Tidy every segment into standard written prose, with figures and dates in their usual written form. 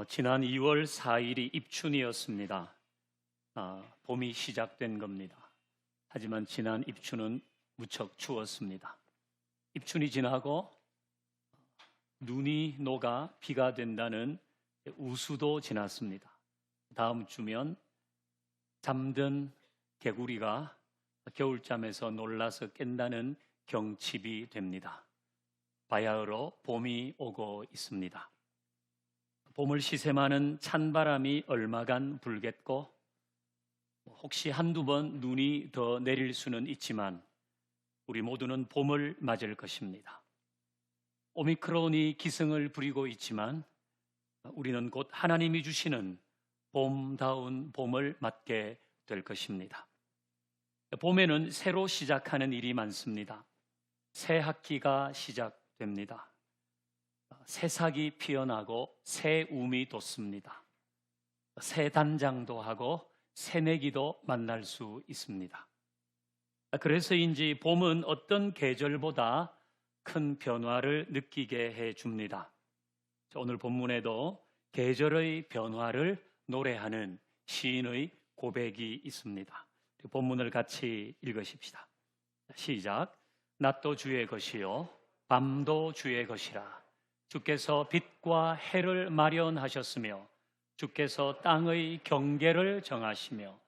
지난 2월 4일이 입춘이었습니다. 봄이 시작된 겁니다. 하지만 지난 입춘은 무척 추웠습니다. 입춘이 지나고 눈이 녹아 비가 된다는 우수도 지났습니다. 다음 주면 잠든 개구리가 겨울잠에서 놀라서 깬다는 경칩이 됩니다. 바야흐로 봄이 오고 있습니다. 봄을 시샘하는 찬바람이 얼마간 불겠고 혹시 한두 번 눈이 더 내릴 수는 있지만 우리 모두는 봄을 맞을 것입니다. 오미크론이 기승을 부리고 있지만 우리는 곧 하나님이 주시는 봄다운 봄을 맞게 될 것입니다. 봄에는 새로 시작하는 일이 많습니다. 새 학기가 시작됩니다. 새싹이 피어나고 새 움이 돋습니다. 새 단장도 하고 새내기도 만날 수 있습니다. 그래서인지 봄은 어떤 계절보다 큰 변화를 느끼게 해줍니다. 오늘 본문에도 계절의 변화를 노래하는 시인의 고백이 있습니다. 본문을 같이 읽으십시다. 시작. 낮도 주의 것이요 밤도 주의 것이라. 주께서 빛과 해를 마련하셨으며 주께서 땅의 경계를 정하시며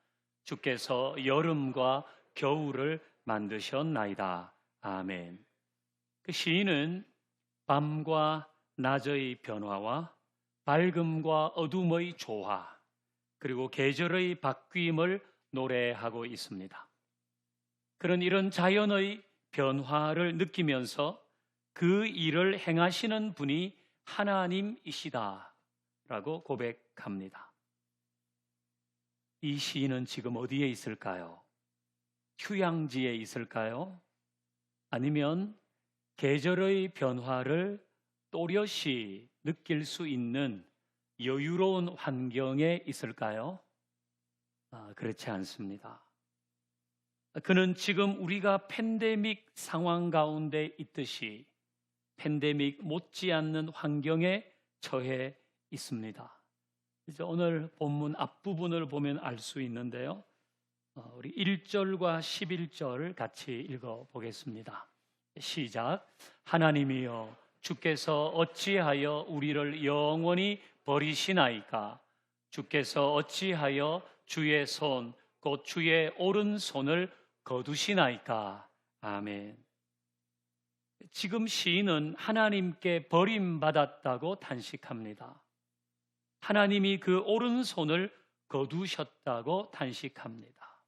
주께서 여름과 겨울을 만드셨나이다. 아멘. 그 시인은 밤과 낮의 변화와 밝음과 어둠의 조화 그리고 계절의 바뀜을 노래하고 있습니다. 그런 이런 자연의 변화를 느끼면서 그 일을 행하시는 분이 하나님이시다라고 고백합니다. 이 시인은 지금 어디에 있을까요? 휴양지에 있을까요? 아니면 계절의 변화를 또렷이 느낄 수 있는 여유로운 환경에 있을까요? 그렇지 않습니다. 그는 지금 우리가 팬데믹 상황 가운데 있듯이 팬데믹 못지않는 환경에 처해 있습니다. 이제 오늘 본문 앞부분을 보면 알 수 있는데요. 우리 1절과 11절 같이 읽어보겠습니다. 시작. 하나님이여 주께서 어찌하여 우리를 영원히 버리시나이까? 주께서 어찌하여 주의 손 곧 주의 오른손을 거두시나이까? 아멘. 지금 시인은 하나님께 버림받았다고 탄식합니다. 하나님이 그 오른손을 거두셨다고 탄식합니다.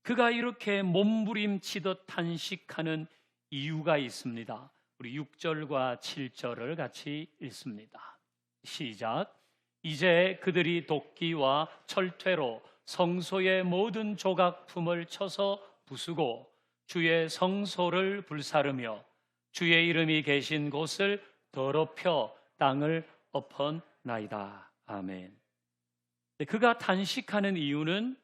그가 이렇게 몸부림치듯 탄식하는 이유가 있습니다. 우리 6절과 7절을 같이 읽습니다. 시작. 이제 그들이 도끼와 철퇴로 성소의 모든 조각품을 쳐서 부수고 주의 성소를 불사르며 주의 이름이 계신 곳을 더럽혀 땅을 엎었나이다. 아멘. 그가 탄식하는 이유는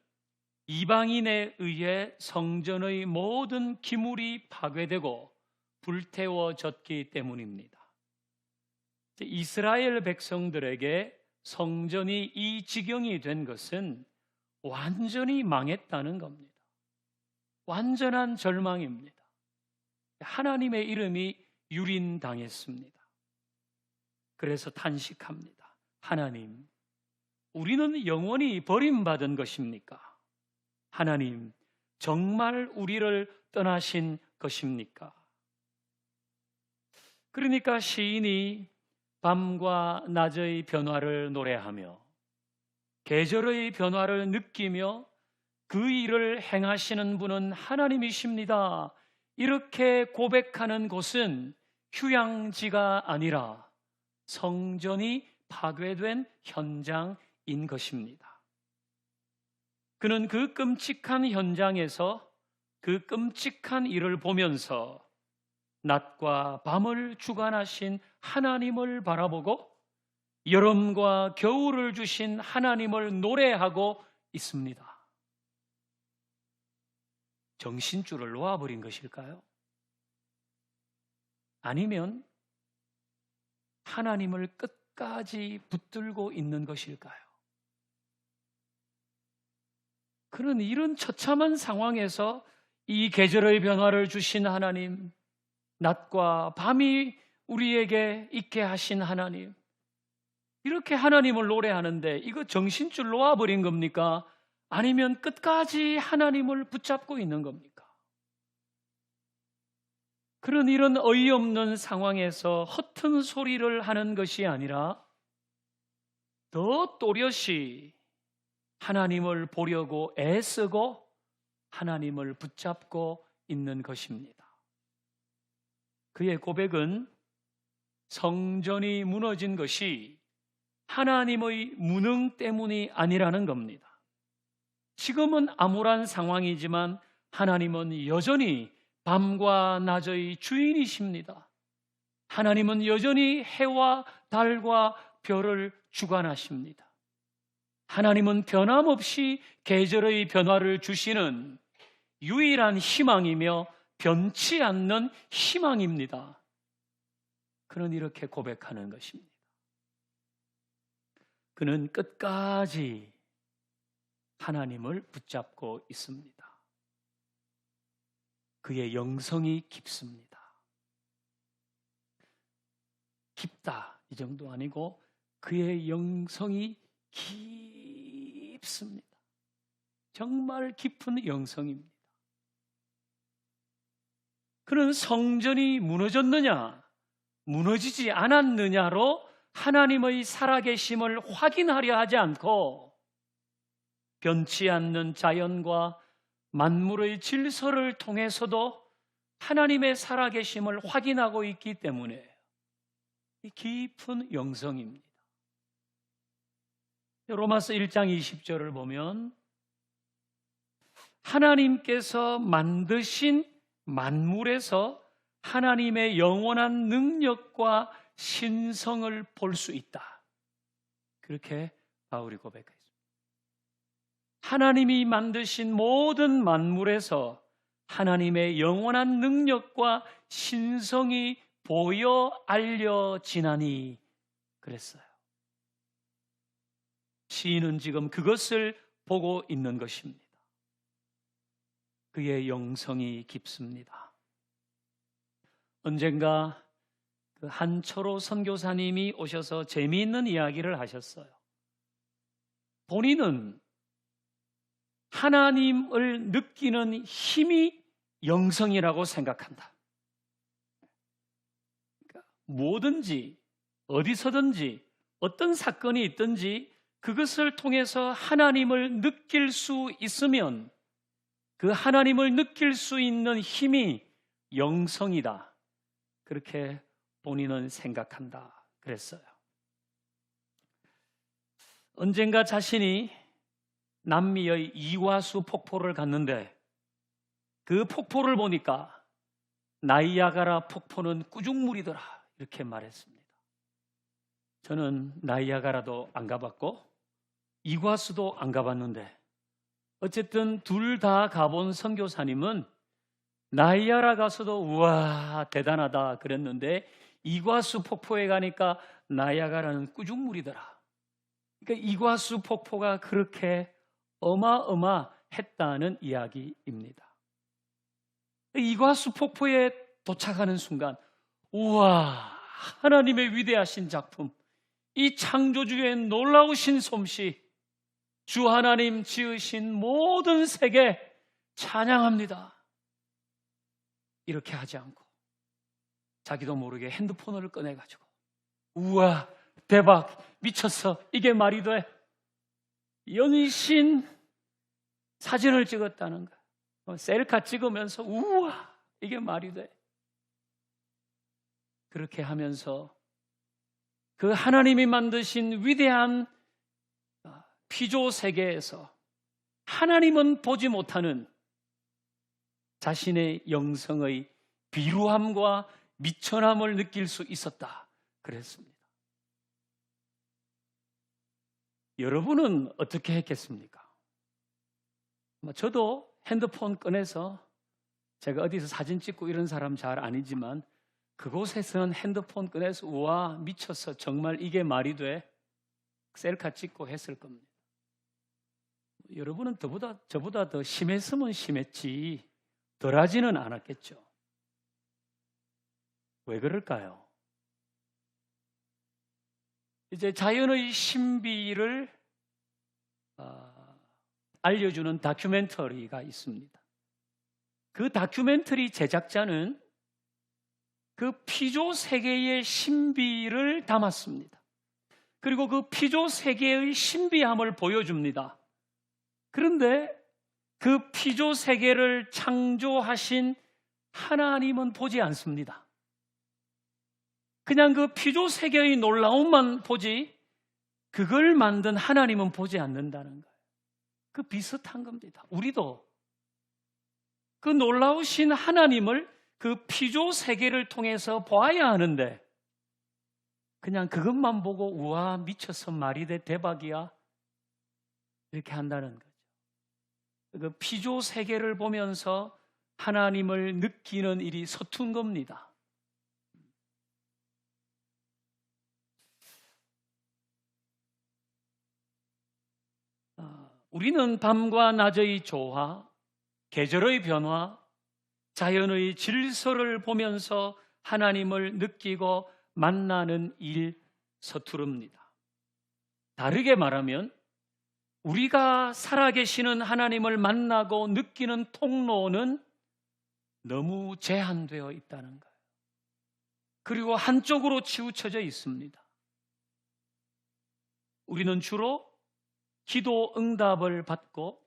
이방인에 의해 성전의 모든 기물이 파괴되고 불태워졌기 때문입니다. 이스라엘 백성들에게 성전이 이 지경이 된 것은 완전히 망했다는 겁니다. 완전한 절망입니다. 하나님의 이름이 유린당했습니다. 그래서 탄식합니다. 하나님, 우리는 영원히 버림받은 것입니까? 하나님, 정말 우리를 떠나신 것입니까? 그러니까 시인이 밤과 낮의 변화를 노래하며 계절의 변화를 느끼며 그 일을 행하시는 분은 하나님이십니다. 이렇게 고백하는 곳은 휴양지가 아니라 성전이 파괴된 현장인 것입니다. 그는 그 끔찍한 현장에서 그 끔찍한 일을 보면서 낮과 밤을 주관하신 하나님을 바라보고 여름과 겨울을 주신 하나님을 노래하고 있습니다. 정신줄을 놓아버린 것일까요? 아니면 하나님을 끝까지 붙들고 있는 것일까요? 그런 이런 처참한 상황에서 이 계절의 변화를 주신 하나님, 낮과 밤이 우리에게 있게 하신 하나님, 이렇게 하나님을 노래하는데 이거 정신줄 놓아버린 겁니까? 아니면 끝까지 하나님을 붙잡고 있는 겁니까? 그런 이런 어이없는 상황에서 허튼 소리를 하는 것이 아니라 더 또렷이 하나님을 보려고 애쓰고 하나님을 붙잡고 있는 것입니다. 그의 고백은 성전이 무너진 것이 하나님의 무능 때문이 아니라는 겁니다. 지금은 암울한 상황이지만 하나님은 여전히 밤과 낮의 주인이십니다. 하나님은 여전히 해와 달과 별을 주관하십니다. 하나님은 변함없이 계절의 변화를 주시는 유일한 희망이며 변치 않는 희망입니다. 그는 이렇게 고백하는 것입니다. 그는 끝까지 하나님을 붙잡고 있습니다. 그의 영성이 깊습니다. 깊다 이 정도 아니고 그의 영성이 깊습니다. 정말 깊은 영성입니다. 그는 성전이 무너졌느냐 무너지지 않았느냐로 하나님의 살아계심을 확인하려 하지 않고 변치 않는 자연과 만물의 질서를 통해서도 하나님의 살아계심을 확인하고 있기 때문에 이 깊은 영성입니다. 로마서 1장 20절을 보면 하나님께서 만드신 만물에서 하나님의 영원한 능력과 신성을 볼 수 있다. 그렇게 바울이 고백했습니다. 하나님이 만드신 모든 만물에서 하나님의 영원한 능력과 신성이 보여 알려지나니 그랬어요. 시인은 지금 그것을 보고 있는 것입니다. 그의 영성이 깊습니다. 언젠가 그 한철호 선교사님이 오셔서 재미있는 이야기를 하셨어요. 본인은 하나님을 느끼는 힘이 영성이라고 생각한다. 그러니까 뭐든지 어디서든지 어떤 사건이 있든지 그것을 통해서 하나님을 느낄 수 있으면 그 하나님을 느낄 수 있는 힘이 영성이다. 그렇게 본인은 생각한다. 그랬어요. 언젠가 자신이 남미의 이과수 폭포를 갔는데 그 폭포를 보니까 나이아가라 폭포는 꾸중물이더라. 이렇게 말했습니다. 저는 나이아가라도 안 가봤고 이과수도 안 가봤는데 어쨌든 둘 다 가본 선교사님은 나이아가라 가서도 우와 대단하다 그랬는데 이과수 폭포에 가니까 나이아가라는 꾸중물이더라. 그러니까 이과수 폭포가 그렇게 어마어마했다는 이야기입니다. 이과수 폭포에 도착하는 순간 우와 하나님의 위대하신 작품, 이 창조주의 놀라우신 솜씨, 주 하나님 지으신 모든 세계 찬양합니다. 이렇게 하지 않고 자기도 모르게 핸드폰을 꺼내가지고 우와 대박 미쳤어 이게 말이 돼? 연신 사진을 찍었다는 거야. 셀카 찍으면서 우와 이게 말이 돼? 그렇게 하면서 그 하나님이 만드신 위대한 피조 세계에서 하나님은 보지 못하는 자신의 영성의 비루함과 미천함을 느낄 수 있었다 그랬습니다. 여러분은 어떻게 했겠습니까? 저도 핸드폰 꺼내서 제가 어디서 사진 찍고 이런 사람 잘 아니지만 그곳에서는 핸드폰 꺼내서 우와 미쳤어 정말 이게 말이 돼? 셀카 찍고 했을 겁니다. 여러분은 저보다 더 심했으면 심했지 덜하지는 않았겠죠. 왜 그럴까요? 이제 자연의 신비를 알려주는 다큐멘터리가 있습니다. 그 다큐멘터리 제작자는 그 피조 세계의 신비를 담았습니다. 그리고 그 피조 세계의 신비함을 보여줍니다. 그런데 그 피조 세계를 창조하신 하나님은 보지 않습니다. 그냥 그 피조 세계의 놀라움만 보지 그걸 만든 하나님은 보지 않는다는 거예요. 그 비슷한 겁니다. 우리도 그 놀라우신 하나님을 그 피조 세계를 통해서 보아야 하는데 그냥 그것만 보고 우와 미쳐서 말이 돼 대박이야 이렇게 한다는 거죠. 그 피조 세계를 보면서 하나님을 느끼는 일이 서툰 겁니다. 우리는 밤과 낮의 조화, 계절의 변화, 자연의 질서를 보면서 하나님을 느끼고 만나는 일 서투릅니다. 다르게 말하면 우리가 살아계시는 하나님을 만나고 느끼는 통로는 너무 제한되어 있다는 거예요. 그리고 한쪽으로 치우쳐져 있습니다. 우리는 주로 기도 응답을 받고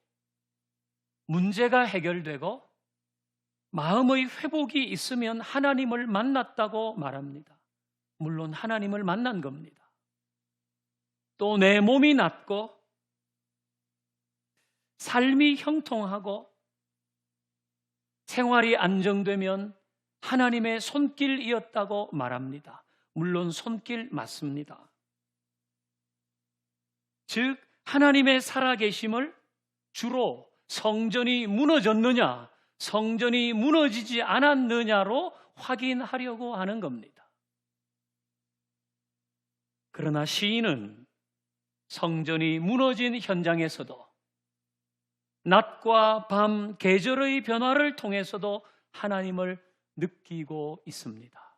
문제가 해결되고 마음의 회복이 있으면 하나님을 만났다고 말합니다. 물론 하나님을 만난 겁니다. 또 내 몸이 낫고 삶이 형통하고 생활이 안정되면 하나님의 손길이었다고 말합니다. 물론 손길 맞습니다. 즉 하나님의 살아계심을 주로 성전이 무너졌느냐, 성전이 무너지지 않았느냐로 확인하려고 하는 겁니다. 그러나 시인은 성전이 무너진 현장에서도 낮과 밤 계절의 변화를 통해서도 하나님을 느끼고 있습니다.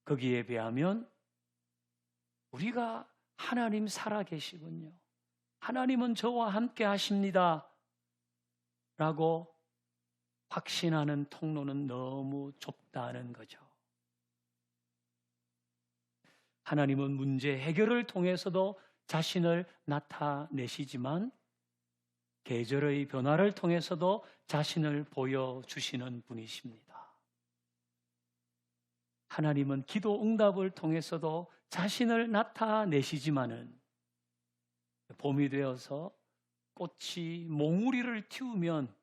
거기에 비하면 우리가 하나님 살아계시군요. 하나님은 저와 함께 하십니다. 라고 확신하는 통로는 너무 좁다는 거죠. 하나님은 문제 해결을 통해서도 자신을 나타내시지만 계절의 변화를 통해서도 자신을 보여주시는 분이십니다. 하나님은 기도 응답을 통해서도 자신을 나타내시지만은 봄이 되어서 꽃이 몽우리를 틔우면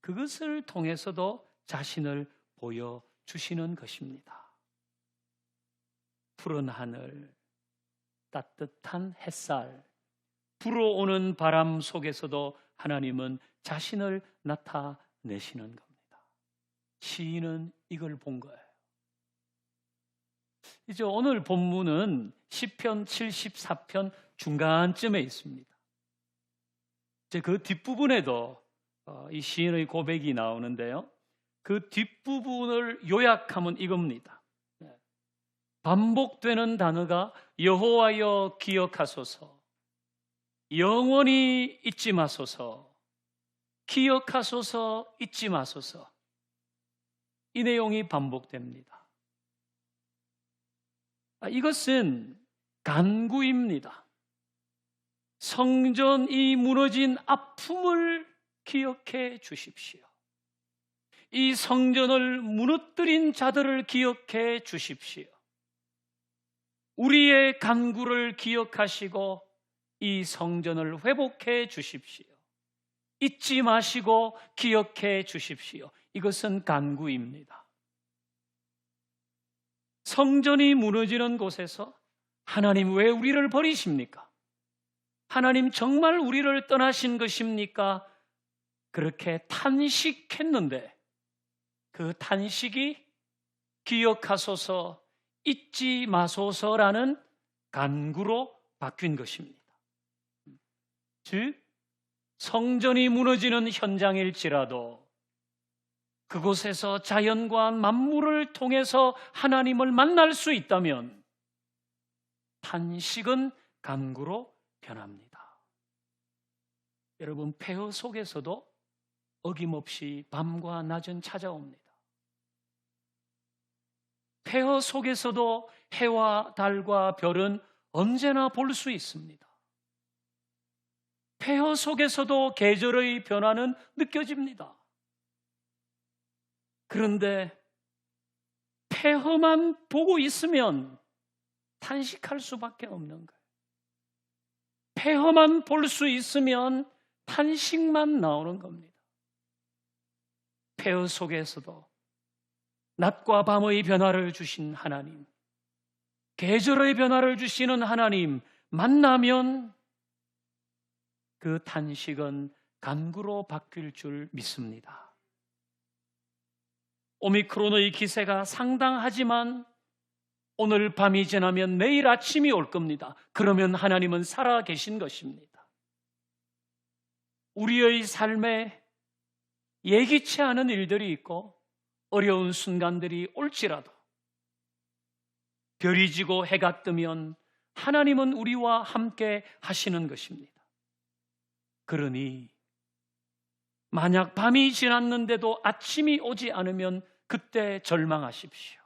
그것을 통해서도 자신을 보여주시는 것입니다. 푸른 하늘, 따뜻한 햇살, 불어오는 바람 속에서도 하나님은 자신을 나타내시는 겁니다. 시인은 이걸 본 거예요. 이제 오늘 본문은 시편 74편 중간쯤에 있습니다. 이제 그 뒷부분에도 이 시인의 고백이 나오는데요. 그 뒷부분을 요약하면 이겁니다. 반복되는 단어가 여호와여 기억하소서, 영원히 잊지 마소서, 기억하소서, 잊지 마소서. 이 내용이 반복됩니다. 이것은 간구입니다. 성전이 무너진 아픔을 기억해 주십시오. 이 성전을 무너뜨린 자들을 기억해 주십시오. 우리의 간구를 기억하시고 이 성전을 회복해 주십시오. 잊지 마시고 기억해 주십시오. 이것은 간구입니다. 성전이 무너지는 곳에서 하나님 왜 우리를 버리십니까? 하나님 정말 우리를 떠나신 것입니까? 그렇게 탄식했는데 그 탄식이 기억하소서, 잊지 마소서라는 간구로 바뀐 것입니다. 즉, 성전이 무너지는 현장일지라도 그곳에서 자연과 만물을 통해서 하나님을 만날 수 있다면 탄식은 간구로 변합니다. 여러분, 폐허 속에서도 어김없이 밤과 낮은 찾아옵니다. 폐허 속에서도 해와 달과 별은 언제나 볼 수 있습니다. 폐허 속에서도 계절의 변화는 느껴집니다. 그런데 폐허만 보고 있으면 탄식할 수밖에 없는 거예요. 폐허만 볼 수 있으면 탄식만 나오는 겁니다. 폐허 속에서도 낮과 밤의 변화를 주신 하나님, 계절의 변화를 주시는 하나님 만나면 그 탄식은 간구로 바뀔 줄 믿습니다. 오미크론의 기세가 상당하지만 오늘 밤이 지나면 내일 아침이 올 겁니다. 그러면 하나님은 살아 계신 것입니다. 우리의 삶에 예기치 않은 일들이 있고 어려운 순간들이 올지라도 별이 지고 해가 뜨면 하나님은 우리와 함께 하시는 것입니다. 그러니 만약 밤이 지났는데도 아침이 오지 않으면 그때 절망하십시오.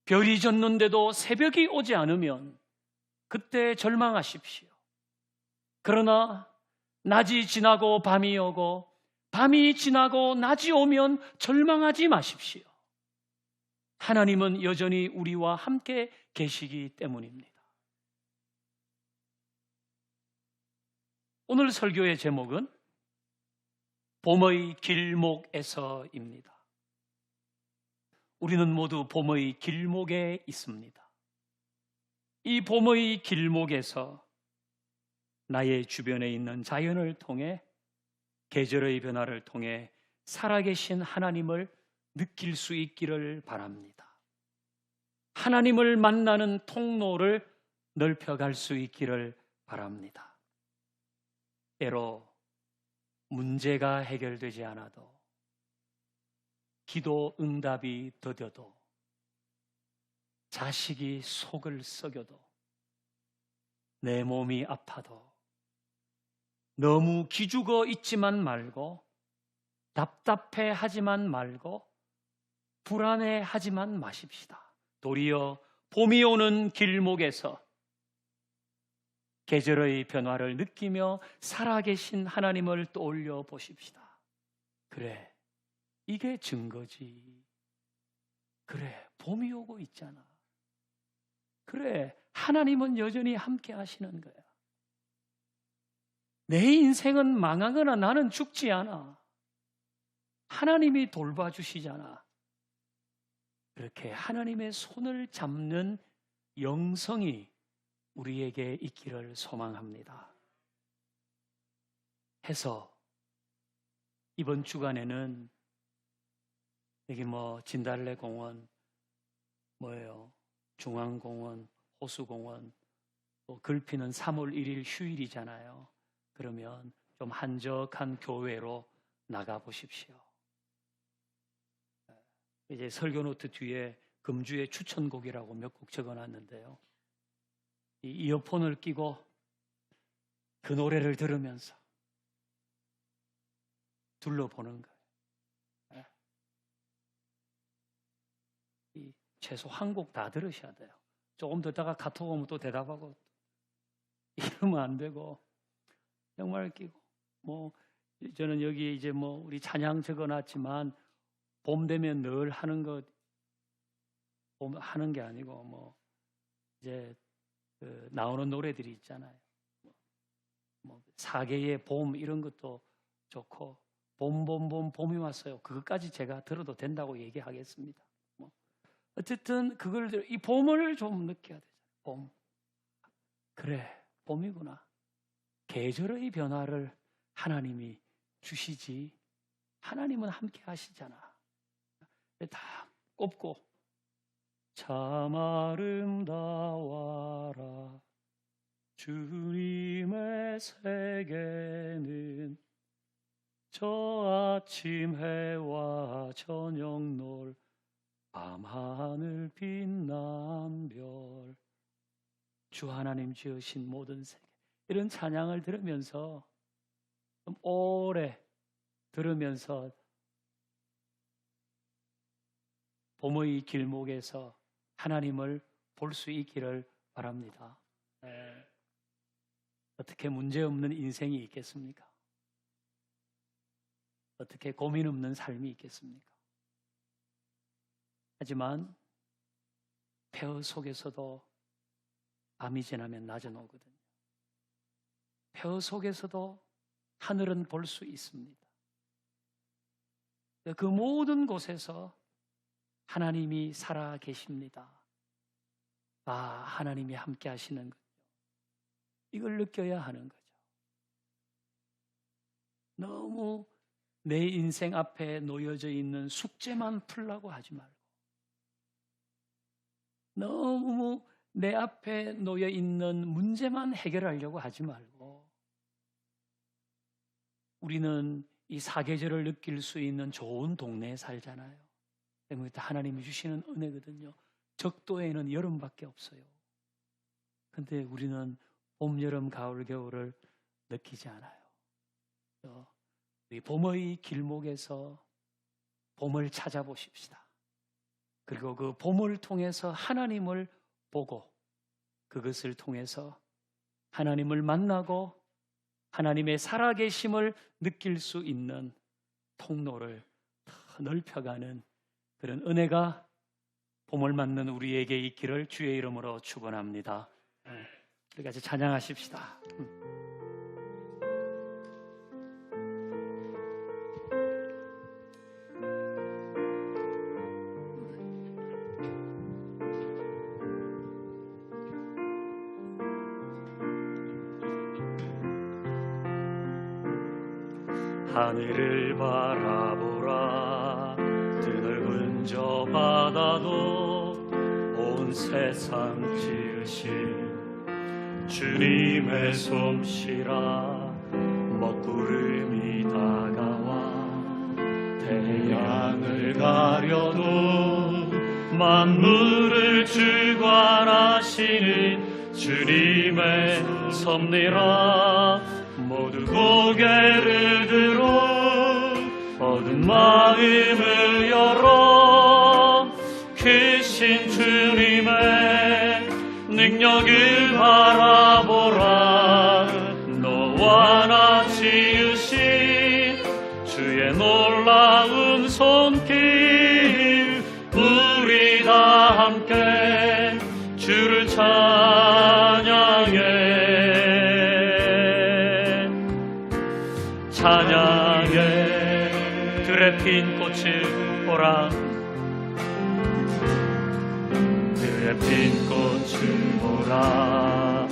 별이 졌는데도 새벽이 오지 않으면 그때 절망하십시오. 그러나 낮이 지나고 밤이 오고 밤이 지나고 낮이 오면 절망하지 마십시오. 하나님은 여전히 우리와 함께 계시기 때문입니다. 오늘 설교의 제목은 봄의 길목에서입니다. 우리는 모두 봄의 길목에 있습니다. 이 봄의 길목에서 나의 주변에 있는 자연을 통해 계절의 변화를 통해 살아계신 하나님을 느낄 수 있기를 바랍니다. 하나님을 만나는 통로를 넓혀갈 수 있기를 바랍니다. 때로 문제가 해결되지 않아도 기도 응답이 더뎌도 자식이 속을 썩여도 내 몸이 아파도 너무 기죽어 있지만 말고 답답해 하지만 말고 불안해 하지만 마십시다. 도리어 봄이 오는 길목에서 계절의 변화를 느끼며 살아계신 하나님을 떠올려 보십시다. 그래, 이게 증거지. 그래, 봄이 오고 있잖아. 그래, 하나님은 여전히 함께 하시는 거야. 내 인생은 망하거나 나는 죽지 않아. 하나님이 돌봐주시잖아. 그렇게 하나님의 손을 잡는 영성이 우리에게 있기를 소망합니다. 해서 이번 주간에는 여기 진달래 공원, 중앙공원, 호수공원, 또 글피는 3월 1일 휴일이잖아요. 그러면 좀 한적한 교회로 나가 보십시오. 이제 설교 노트 뒤에 금주의 추천곡이라고 몇 곡 적어놨는데요. 이 이어폰을 끼고 그 노래를 들으면서 둘러보는 거예요. 이 최소 한 곡 다 들으셔야 돼요. 조금 듣다가 카톡 오면 또 대답하고 이러면 안 되고 정말 끼고 저는 여기 이제 우리 찬양 적어놨지만 봄 되면 늘 하는 것 하는 게 아니고 이제 나오는 노래들이 있잖아요. 사계의 봄 이런 것도 좋고 봄이 왔어요. 그것까지 제가 들어도 된다고 얘기하겠습니다. 어쨌든 이 봄을 좀 느껴야 되잖아요. 봄. 그래, 봄이구나. 계절의 변화를 하나님이 주시지. 하나님은 함께 하시잖아. 다 꼽고 참 아름다워라 주님의 세계는 저 아침 해와 저녁 놀 밤하늘 빛난 별 주 하나님 지으신 모든 세계 이런 찬양을 들으면서 좀 오래 들으면서 봄의 길목에서 하나님을 볼 수 있기를 바랍니다. 어떻게 문제없는 인생이 있겠습니까? 어떻게 고민 없는 삶이 있겠습니까? 하지만 폐허 속에서도 밤이 지나면 낮은 오거든요. 폐허 속에서도 하늘은 볼 수 있습니다. 그 모든 곳에서 하나님이 살아 계십니다. 하나님이 함께 하시는 거죠. 이걸 느껴야 하는 거죠. 너무 내 인생 앞에 놓여져 있는 숙제만 풀라고 하지 말고, 너무 내 앞에 놓여 있는 문제만 해결하려고 하지 말고, 우리는 이 사계절을 느낄 수 있는 좋은 동네에 살잖아요. 때문에 하나님이 주시는 은혜거든요. 적도에는 여름밖에 없어요. 근데 우리는 봄, 여름, 가을, 겨울을 느끼지 않아요. 우리 봄의 길목에서 봄을 찾아보십시다. 그리고 그 봄을 통해서 하나님을 보고 그것을 통해서 하나님을 만나고 하나님의 살아계심을 느낄 수 있는 통로를 더 넓혀가는 그런 은혜가 봄을 맞는 우리에게 있기를 주의 이름으로 축원합니다. 우리 같이 찬양하십시다. 하늘을 바라보라 드넓은 저 바다도 온 세상 지으신 주님의 솜씨라 먹구름이 다가와 태양을 가려도 만물을 주관하시는 주님의 섭리라 모두 고개를 들어 어두운 마음을 열어 크신 주님의 능력을 바라보라 너와 나 지으신 주의 놀라운 손길 우리 다 함께 주를 찬양해 들에 핀 꽃을 보라 들에 핀 꽃을 보라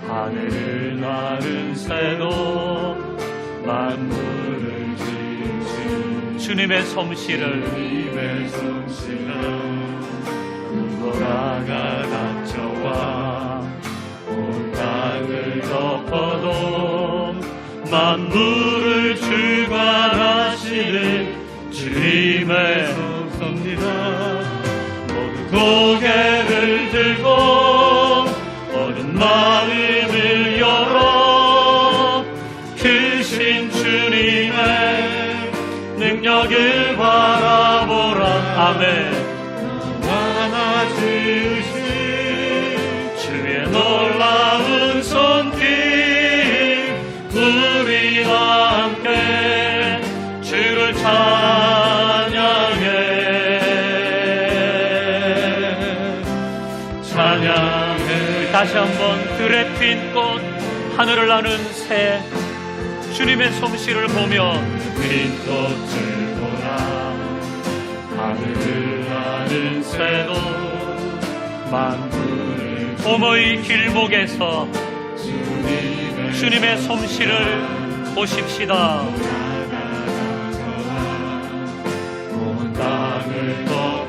하늘을 나는 새도 만물을 지으신 주님의 솜씨를 눈보라가 닥쳐와 온 땅을 덮어도 만물을 주관하시는 주님의 섭니다 모두 고개를 들고 어두운 마음을 열어 크신 주님의 능력을 바라보라 아멘 너와 나 지으신 주의 놀라운 손길 우리 다 함께 주를 찬양해 다시 한번 들에 핀 꽃 하늘을 나는 새 주님의 솜씨를 보며 핀 꽃을 보라 하늘을 나는 새도 만물을 봄의 길목에서 주님의 솜씨를 보십시다 온 땅을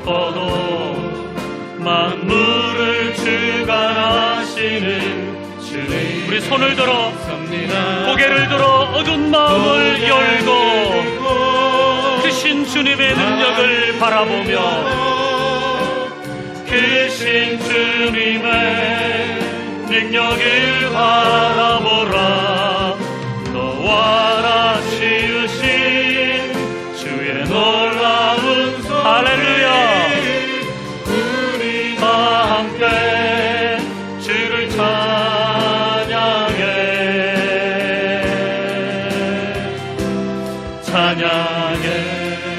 기뻐도 만물을 주관하시는 주님, 우리 손을 들어 고개를 들어 어두운 마음을 열고 크신 주님의 능력을 바라보며 크신 주님의 능력을 바라보라. 너와 지으신 주의 놀라운 손, 할렐루야. 우리 다 함께 주를 찬양해.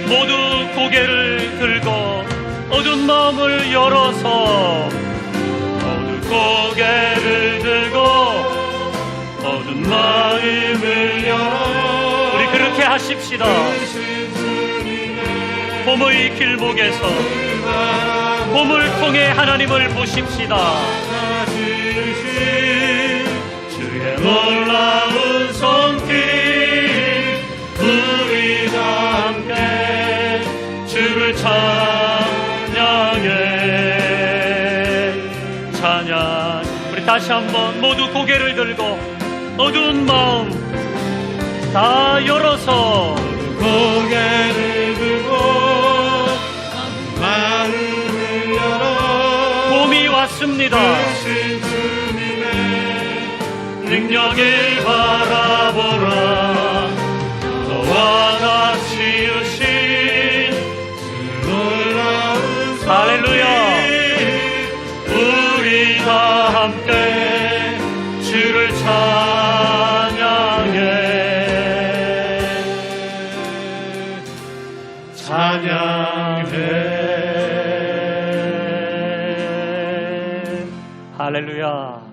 모두 고개를 들고 어두운 마음을 열어서, 모두 고개를 들고 어두운 마음을 열어 우리 그렇게 하십시다. 봄의 길목에서 봄을 통해 하나님을 보십시다. 주의 놀라운 손길 우리 다 함께 주를 찬양. 우리 다시 한번 모두 고개를 들고 어두운 마음 다 열어서 고개를 들고 마음을 열어 봄이 왔습니다. 크신 주님의 능력을 바라보라. 너와 나 지으신 놀라운 손, 할렐루야. 우리 다 함께 주를 찬양해. 할렐루야.